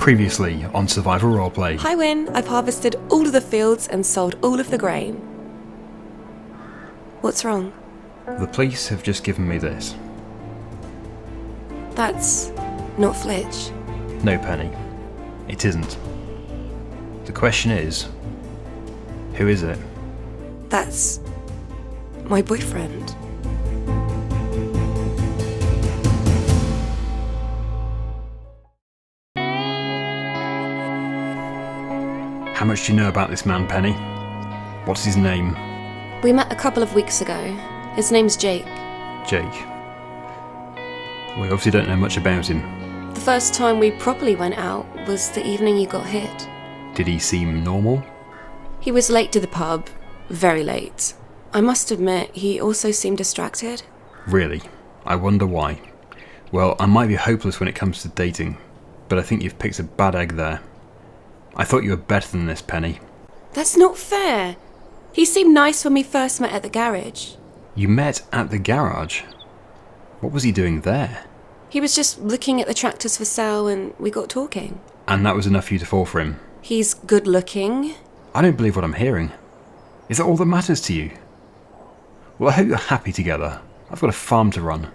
Previously on Survival Roleplay. Hi Win, I've harvested all of the fields and sold all of the grain. What's wrong? The police have just given me this. That's not Flitch. No, Penny. It isn't. The question is, who is it? That's my boyfriend. How much do you know about this man, Penny? What's his name? We met a couple of weeks ago. His name's Jake. Jake. We obviously don't know much about him. The first time we properly went out was the evening you got hit. Did he seem normal? He was late to the pub. Very late. I must admit, he also seemed distracted. Really? I wonder why. Well, I might be hopeless when it comes to dating, but I think you've picked a bad egg there. I thought you were better than this, Penny. That's not fair. He seemed nice when we first met at the garage. You met at the garage? What was he doing there? He was just looking at the tractors for sale and we got talking. And that was enough for you to fall for him? He's good looking. I don't believe what I'm hearing. Is that all that matters to you? Well, I hope you're happy together. I've got a farm to run.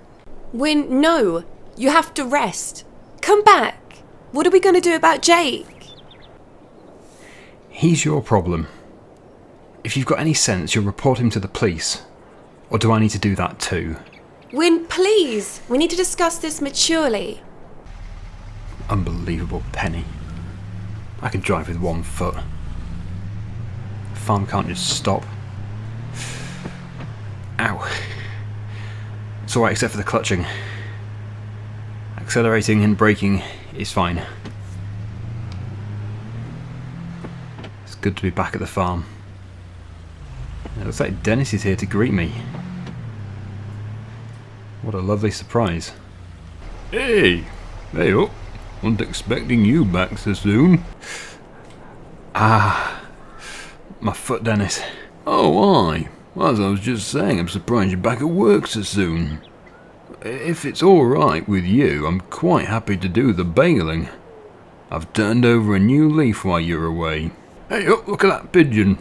Win, no. You have to rest. Come back. What are we going to do about Jake? He's your problem. If you've got any sense, you'll report him to the police. Or do I need to do that too? Win, please. We need to discuss this maturely. Unbelievable, Penny. I can drive with 1 foot. The farm can't just stop. Ow. It's alright except for the clutching. Accelerating and braking is fine. It's good to be back at the farm. It looks like Dennis is here to greet me. What a lovely surprise. Hey! Hey up! Wasn't expecting you back so soon. Ah, my foot, Dennis. Oh, aye. As I was just saying, I'm surprised you're back at work so soon. If it's alright with you, I'm quite happy to do the baling. I've turned over a new leaf while you're away. Hey up, look at that pigeon.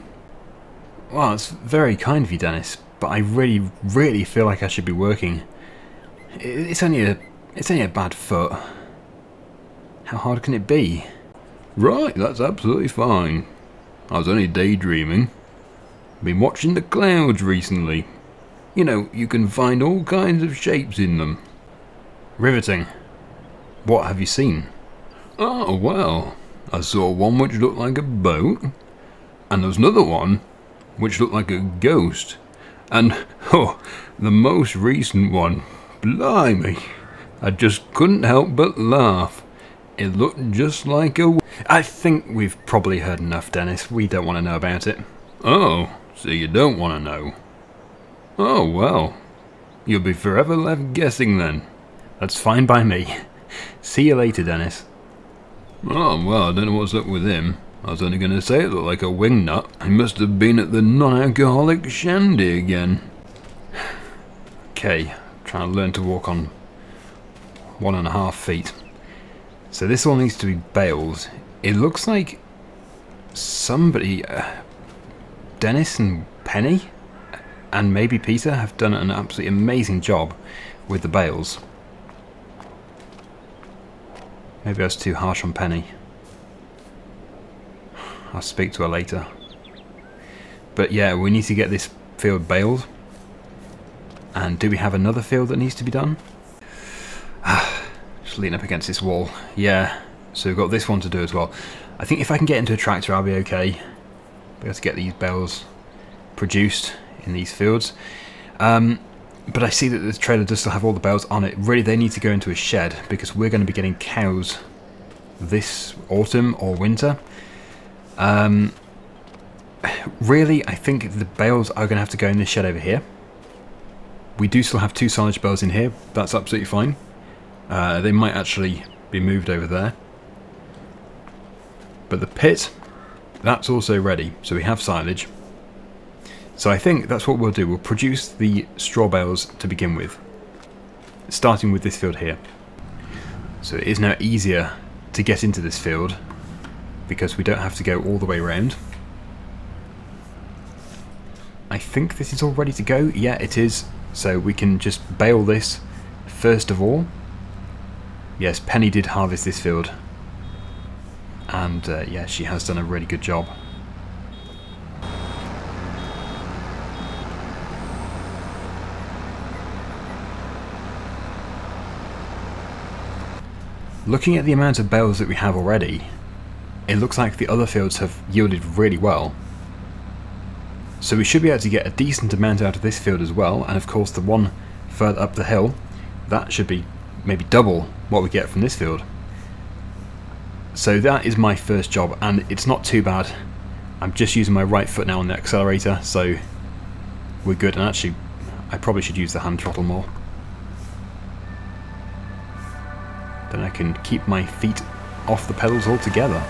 Well, it's very kind of you, Dennis, but I really feel like I should be working. It's only a bad foot. How hard can it be? Right, that's absolutely fine. I was only daydreaming. Been watching the clouds recently. You know, you can find all kinds of shapes in them. Riveting. What have you seen? Oh, well, I saw one which looked like a boat, and there was another one which looked like a ghost, and, oh, the most recent one, blimey, I just couldn't help but laugh. It looked just like a... I think we've probably heard enough, Dennis. We don't want to know about it. Oh, so you don't want to know? Oh, well, you'll be forever left guessing then. That's fine by me. See you later, Dennis. Oh, well, I don't know what's up with him. I was only going to say it looked like a wingnut. He must have been at the non-alcoholic shandy again. Okay, trying to learn to walk on 1.5 feet. So this all needs to be bales. It looks like somebody, Dennis and Penny, and maybe Peter, have done an absolutely amazing job with the bales. Maybe I was too harsh on Penny. I'll speak to her later. But yeah, we need to get this field baled. And do we have another field that needs to be done? Just leaning up against this wall. Yeah, so we've got this one to do as well. I think if I can get into a tractor, I'll be okay. Be able to get these bales produced in these fields. But I see that the trailer does still have all the bales on it. Really, they need to go into a shed because we're going to be getting cows this autumn or winter. Really, I think the bales are going to have to go in this shed over here. We do still have 2 silage bales in here. That's absolutely fine. They might actually be moved over there. But the pit, that's also ready. So we have silage. So I think that's what we'll do. We'll produce the straw bales to begin with. Starting with this field here. So it is now easier to get into this field, because we don't have to go all the way around. I think this is all ready to go. Yeah, it is. So we can just bale this first of all. Yes, Penny did harvest this field. And yeah, she has done a really good job. Looking at the amount of bales that we have already, it looks like the other fields have yielded really well. So we should be able to get a decent amount out of this field as well, and of course the one further up the hill, that should be maybe double what we get from this field. So that is my first job, and it's not too bad. I'm just using my right foot now on the accelerator, so we're good. And actually, I probably should use the hand throttle more. Then I can keep my feet off the pedals altogether.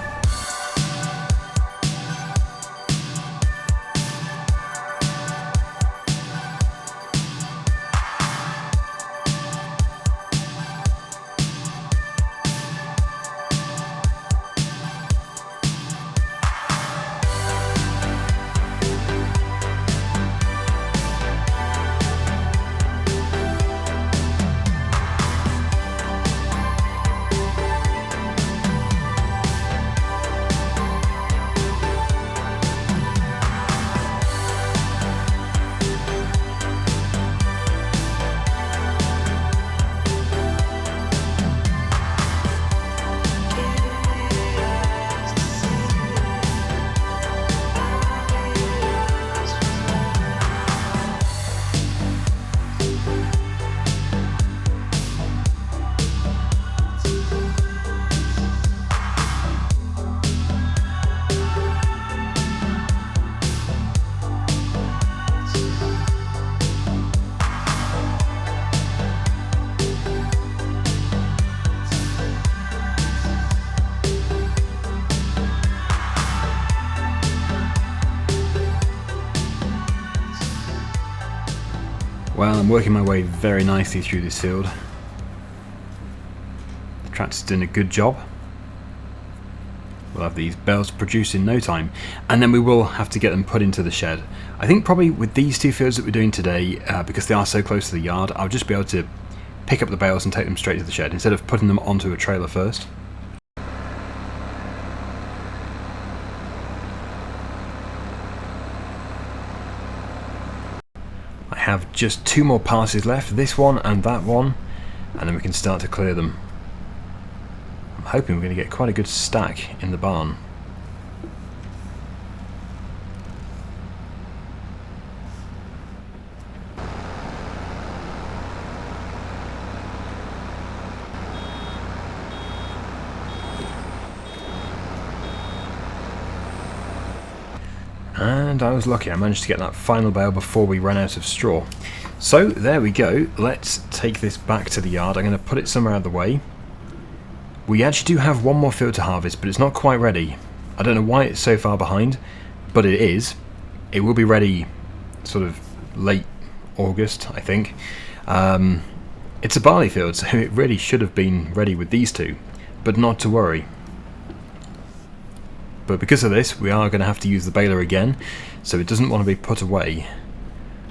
Well, I'm working my way very nicely through this field. The tractor's doing a good job. We'll have these bales produced in no time, and then we will have to get them put into the shed. I think probably with these two fields that we're doing today, because they are so close to the yard, I'll just be able to pick up the bales and take them straight to the shed, instead of putting them onto a trailer first. I have just two more passes left, this one and that one, and then we can start to clear them. I'm hoping we're going to get quite a good stack in the barn. And I was lucky, I managed to get that final bale before we ran out of straw. So there we go, let's take this back to the yard. I'm going to put it somewhere out of the way. We actually do have one more field to harvest, but it's not quite ready. I don't know why it's so far behind, but it is. It will be ready sort of late August, I think. It's a barley field, so it really should have been ready with these two, but not to worry. But because of this, we are going to have to use the baler again, so it doesn't want to be put away.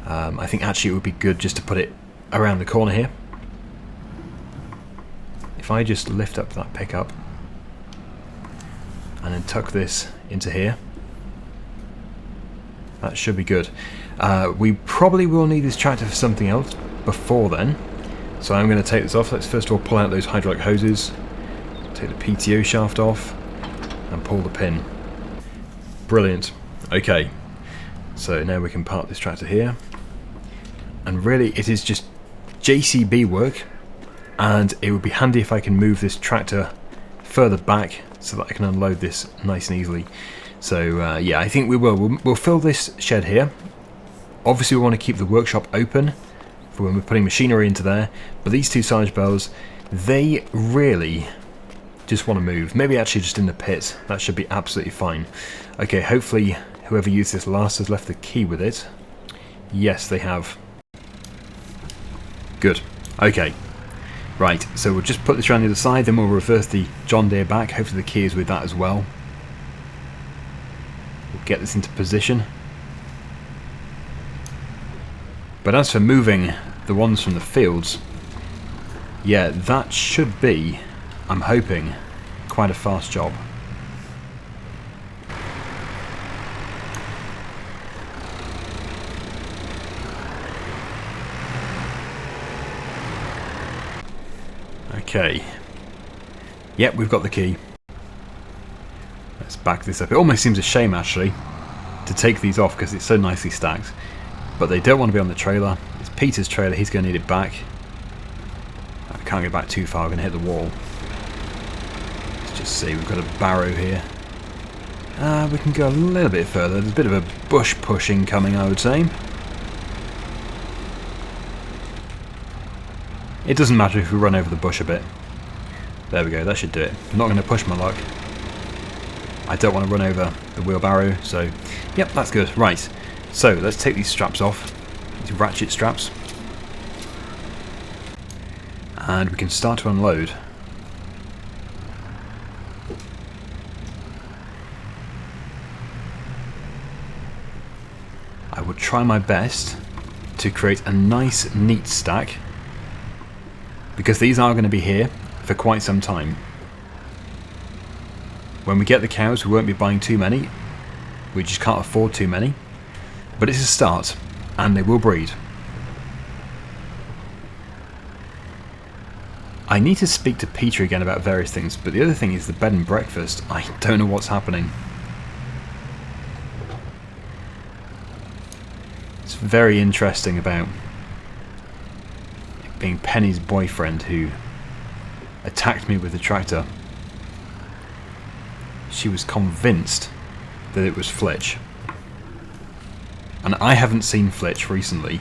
I think actually it would be good just to put it around the corner here. If I just lift up that pickup and then tuck this into here, that should be good. We probably will need this tractor for something else before then, so I'm going to take this off. Let's first of all pull out those hydraulic hoses, take the PTO shaft off, and pull the pin. Brilliant. Okay, so now we can park this tractor here, and really it is just JCB work, and it would be handy if I can move this tractor further back so that I can unload this nice and easily. So yeah, I think we'll fill this shed here. Obviously we want to keep the workshop open for when we're putting machinery into there, but these two silage bales, they really just want to move. Maybe actually just in the pit. That should be absolutely fine. Okay, hopefully whoever used this last has left the key with it. Yes, they have. Good. Okay. Right, so we'll just put this around the other side, then we'll reverse the John Deere back. Hopefully the key is with that as well. We'll get this into position. But as for moving the ones from the fields, yeah, that should be, I'm hoping, quite a fast job. Okay. Yep, we've got the key. Let's back this up. It almost seems a shame, actually, to take these off because it's so nicely stacked. But they don't want to be on the trailer. It's Peter's trailer. He's going to need it back. I can't go back too far. I'm going to hit the wall. Let's just see. We've got a barrow here. We can go a little bit further. There's a bit of a bush pushing coming, I would say. It doesn't matter if we run over the bush a bit. There we go, that should do it. I'm not going to push my luck. I don't want to run over the wheelbarrow, so yep, that's good. Right, so let's take these straps off, these ratchet straps, and we can start to unload. I will try my best to create a nice, neat stack, because these are going to be here for quite some time. When we get the cows, we won't be buying too many. We just can't afford too many. But it's a start, and they will breed. I need to speak to Peter again about various things, but the other thing is the bed and breakfast. I don't know what's happening. It's very interesting about being Penny's boyfriend who attacked me with the tractor. She was convinced that it was Flitch. And I haven't seen Flitch recently.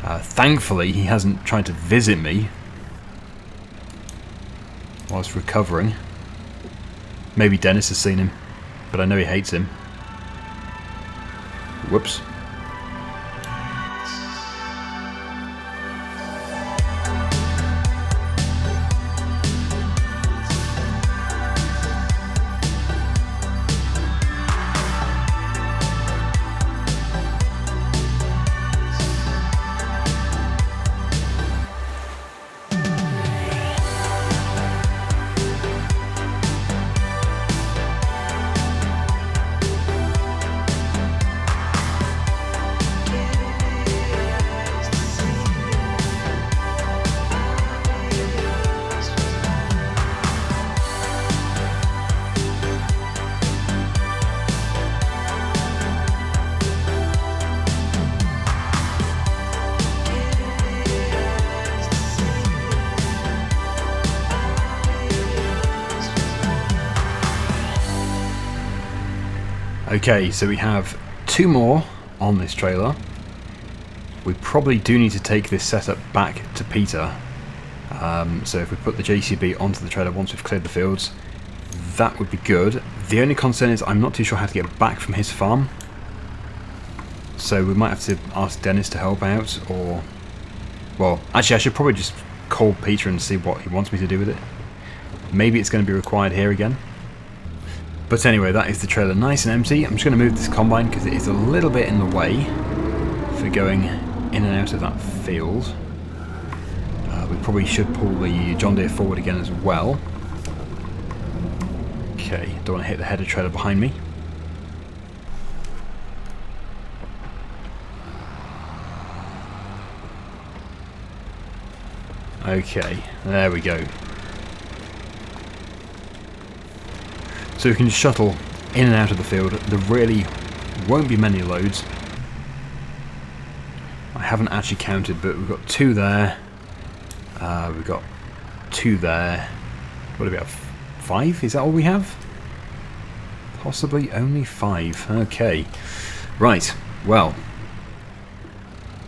Thankfully he hasn't tried to visit me whilst recovering. Maybe Dennis has seen him, but I know he hates him. Whoops. Okay, so we have 2 more on this trailer. We probably do need to take this setup back to Peter. So if we put the JCB onto the trailer once we've cleared the fields, that would be good. The only concern is I'm not too sure how to get back from his farm. So we might have to ask Dennis to help out, or... Well, actually I should probably just call Peter and see what he wants me to do with it. Maybe it's going to be required here again. But anyway, that is the trailer nice and empty. I'm just going to move this combine because it is a little bit in the way for going in and out of that field. We probably should pull the John Deere forward again as well. Okay, don't want to hit the header trailer behind me. Okay, there we go. So we can just shuttle in and out of the field. There really won't be many loads. I haven't actually counted, but we've got 2 there. We've got 2 there. What do we have? 5? Is that all we have? Possibly only 5. Okay. Right. Well,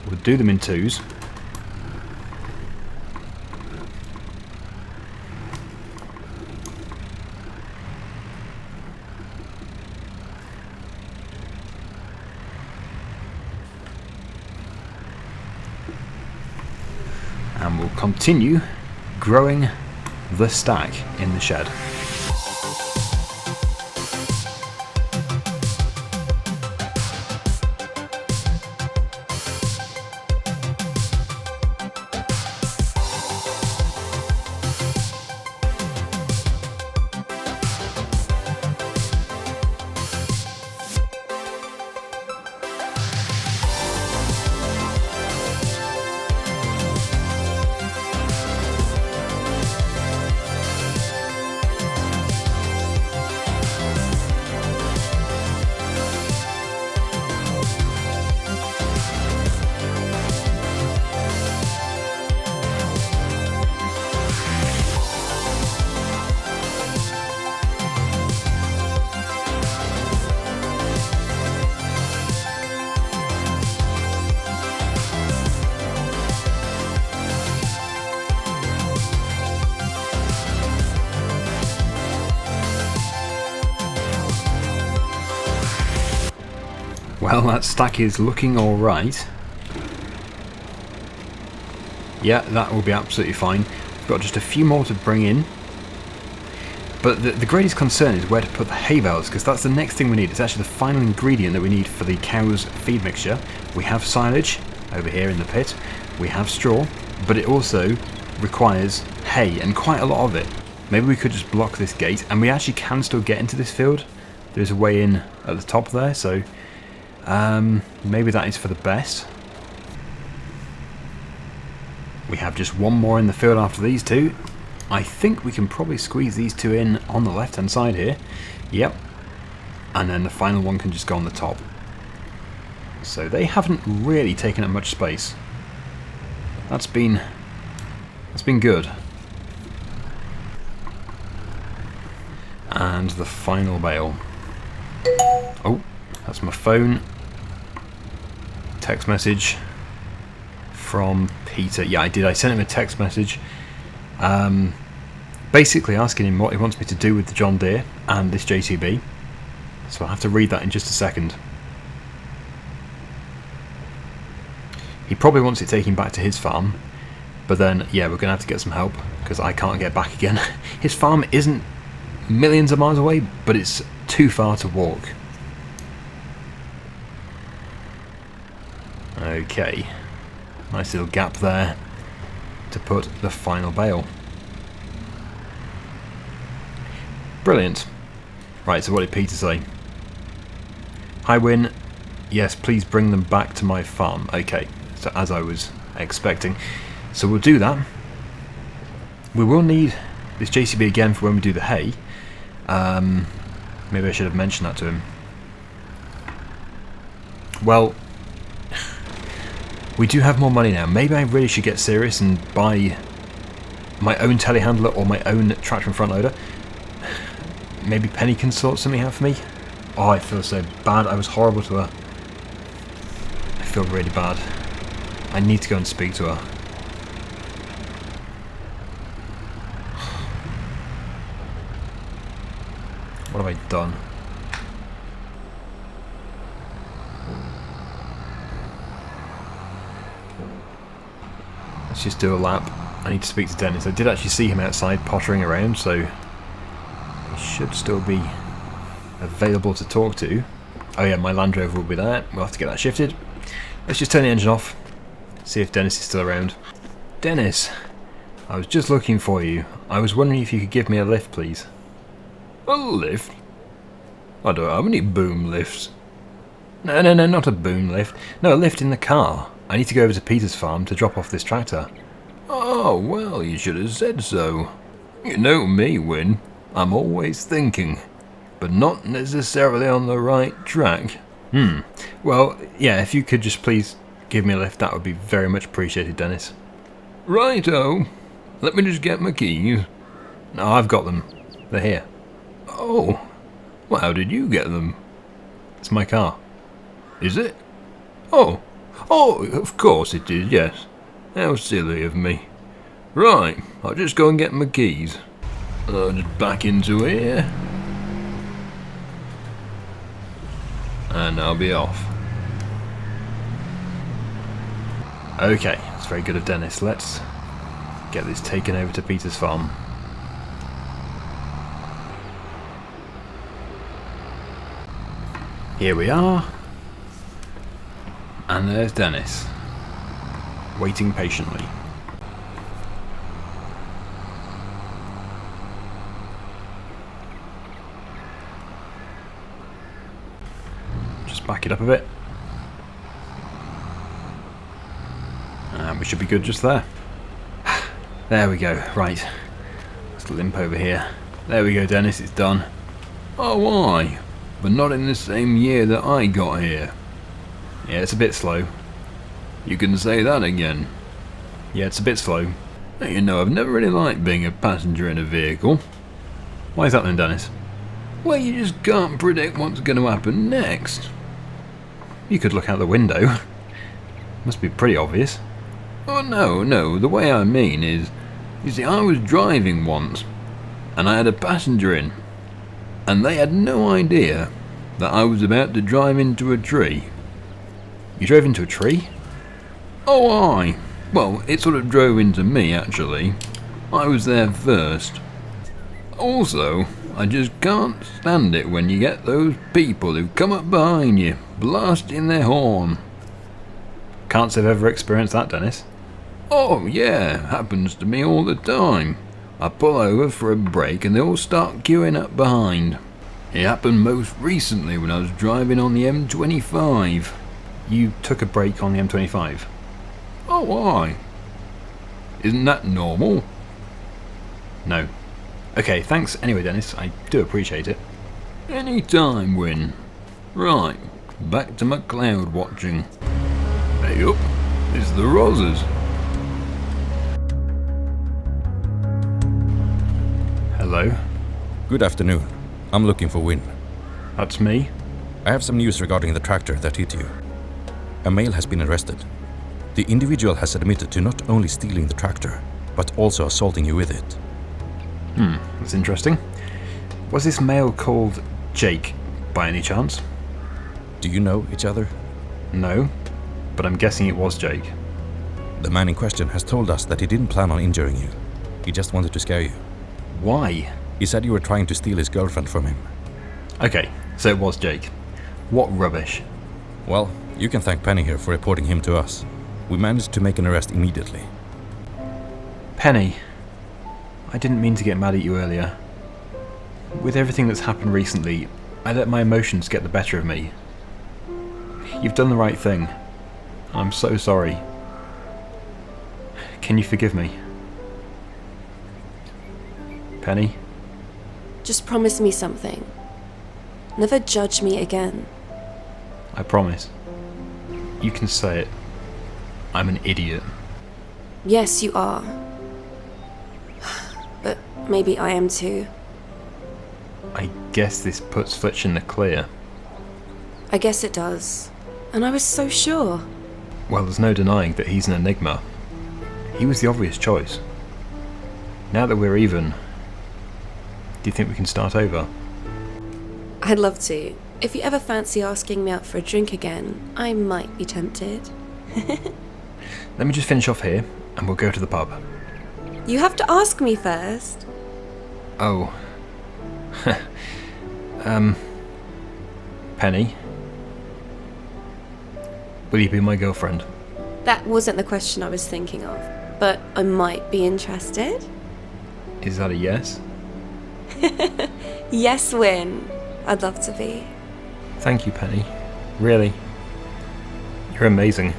we'll do them in 2s. And we'll continue growing the stack in the shed. Well, that stack is looking alright. Yeah, that will be absolutely fine. We've got just a few more to bring in. But the greatest concern is where to put the hay bales, because that's the next thing we need. It's actually the final ingredient that we need for the cow's feed mixture. We have silage over here in the pit. We have straw, but it also requires hay, and quite a lot of it. Maybe we could just block this gate, and we actually can still get into this field. There's a way in at the top there, so maybe that is for the best. We have just one more in the field after these two. I think we can probably squeeze these two in on the left hand side here. Yep. And then the final one can just go on the top. So they haven't really taken up much space. That's been good. And the final bale. Oh, that's my phone. Text message from Peter. Yeah, I did. I sent him a text message basically asking him what he wants me to do with the John Deere and this JCB. So I'll have to read that in just a second. He probably wants it taken back to his farm, but then, yeah, we're going to have to get some help because I can't get back again. His farm isn't millions of miles away, but it's too far to walk. Okay, nice little gap there to put the final bale. Brilliant. Right, so what did Peter say? Hi Win, yes, please bring them back to my farm. Okay, so as I was expecting. So we'll do that. We will need this JCB again for when we do the hay. Maybe I should have mentioned that to him. Well, we do have more money now. Maybe I really should get serious and buy my own telehandler or my own tractor and front loader. Maybe Penny can sort something out for me. Oh, I feel so bad. I was horrible to her. I feel really bad. I need to go and speak to her. What have I done? Let's just do a lap. I need to speak to Dennis. I did actually see him outside pottering around, so he should still be available to talk to. Oh yeah, my Land Rover will be there. We'll have to get that shifted. Let's just turn the engine off. See if Dennis is still around. Dennis, I was just looking for you. I was wondering if you could give me a lift, please. A lift? I don't have any boom lifts. No, not a boom lift. No, a lift in the car. I need to go over to Peter's farm to drop off this tractor. Oh, well, you should have said so. You know me, Win. I'm always thinking, but not necessarily on the right track. Well, yeah, if you could just please give me a lift, that would be very much appreciated, Dennis. Righto. Let me just get my keys. No, I've got them. They're here. Oh, well, how did you get them? It's my car. Is it? Oh, of course it is, yes. How silly of me. Right, I'll just go and get my keys. I'll just back into here. And I'll be off. Okay, that's very good of Dennis. Let's get this taken over to Peter's farm. Here we are. And there's Dennis, waiting patiently. Just back it up a bit. And we should be good just there. There we go, right. Let's limp over here. There we go, Dennis, it's done. Oh, why? But not in the same year that I got here. Yeah, it's a bit slow. You can say that again. Yeah, it's a bit slow. You know, I've never really liked being a passenger in a vehicle. Why is that then, Dennis? Well, you just can't predict what's going to happen next. You could look out the window. Must be pretty obvious. Oh, no, the way I mean is, you see, I was driving once, and I had a passenger in, and they had no idea that I was about to drive into a tree. You drove into a tree? Oh, aye. Well, it sort of drove into me, actually. I was there first. Also, I just can't stand it when you get those people who come up behind you, blasting their horn. Can't say I've ever experienced that, Dennis. Oh, yeah, happens to me all the time. I pull over for a break and they all start queuing up behind. It happened most recently when I was driving on the M25. You took a break on the M25? Oh, why? Isn't that normal? No. Okay, thanks anyway, Dennis. I do appreciate it. Anytime, Win. Right, back to my cloud watching. Hey up, it's the Rosses. Hello. Good afternoon. I'm looking for Win. That's me. I have some news regarding the tractor that hit you. A male has been arrested. The individual has admitted to not only stealing the tractor, but also assaulting you with it. That's interesting. Was this male called Jake, by any chance? Do you know each other? No, but I'm guessing it was Jake. The man in question has told us that he didn't plan on injuring you. He just wanted to scare you. Why? He said you were trying to steal his girlfriend from him. Okay, so it was Jake. What rubbish. Well, you can thank Penny here for reporting him to us. We managed to make an arrest immediately. Penny, I didn't mean to get mad at you earlier. With everything that's happened recently, I let my emotions get the better of me. You've done the right thing, and I'm so sorry. Can you forgive me? Penny? Just promise me something. Never judge me again. I promise. You can say it. I'm an idiot. Yes, you are. But maybe I am too. I guess this puts Fletch in the clear. I guess it does. And I was so sure. Well, there's no denying that he's an enigma. He was the obvious choice. Now that we're even, do you think we can start over? I'd love to. If you ever fancy asking me out for a drink again, I might be tempted. Let me just finish off here, and we'll go to the pub. You have to ask me first. Oh. Penny? Will you be my girlfriend? That wasn't the question I was thinking of, but I might be interested. Is that a yes? Yes, Win. I'd love to be. Thank you, Penny. Really. You're amazing.